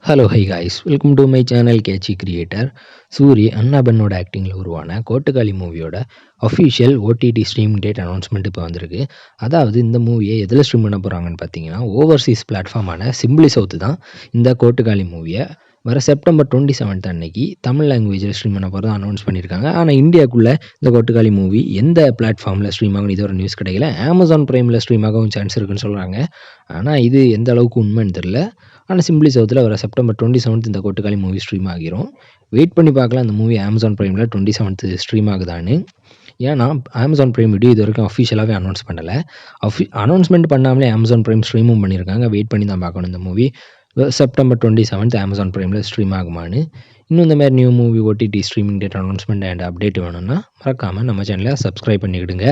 Hello hi guys welcome to my channel catchy creator. Soori அண்ணாபென்னோட ஆக்டிங்கில் உருவான கோட்டுக்காளி மூவியோட official OTT streaming date announcement இப்போ வந்திருக்கு. அதாவது இந்த மூவியை எதில் ஸ்ட்ரீம் பண்ண போகிறாங்கன்னு பார்த்தீங்கன்னா ஓவர்சீஸ் பிளாட்ஃபார்மான சிம்பிளி சவுத்து தான் இந்த கோட்டுக்காளி மூவியை வர செப்டம்பர் 27 அன்னைக்கு தமிழ் லாங்குவேஜில் ஸ்ட்ரீம் பண்ண போகிறதா அனௌன்ஸ் பண்ணியிருக்காங்க. ஆனால் இந்தியாவுக்குள்ளே இந்த கோட்டுக்காளி மூவி எந்த பிளாட்ஃபார்மில் ஸ்ட்ரீம் ஆகும் இது ஒரு நியூஸ் கிடைக்கல. அமேசான் ப்ரைமில் ஸ்ட்ரீம் ஆகவும் சான்ஸ் இருக்குன்னு சொல்கிறாங்க. ஆனால் இது எந்த அளவுக்கு உண்மைன்னு தெரில. ஆனால் சிம்பிளி சவுத்தில் வர செப்டம்பர் 27 இந்த கோட்டுக்காளி மூவி ஸ்ட்ரீம் ஆகிரும். வெயிட் பண்ணி பார்க்கலாம் இந்த மூவி அமேசான் ப்ரைமில் 27 ஸ்ட்ரீம் ஆகுதான்னு. ஏன்னா அமேசான் ப்ரைம் வீடியோ இது வரைக்கும் அஃபிஷியலாகவே அனௌன்ஸ் பண்ணலை. அனௌன்ஸ்மெண்ட் பண்ணாமலே அமேசான் ப்ரைம் ஸ்ட்ரீமும் பண்ணியிருக்காங்க. வெயிட் பண்ணி தான் பார்க்கணும் இந்த மூவி செப்டம்பர் 27 அமேசான் ப்ரைமில் ஸ்ட்ரீம் ஆகுமான்னு. இன்னும் இந்த மாதிரி new movie OTT streaming date announcement and update வேணும்னா மறக்காமல் நம்ம சேனலை சப்ஸ்கிரைப் பண்ணிவிடுங்க.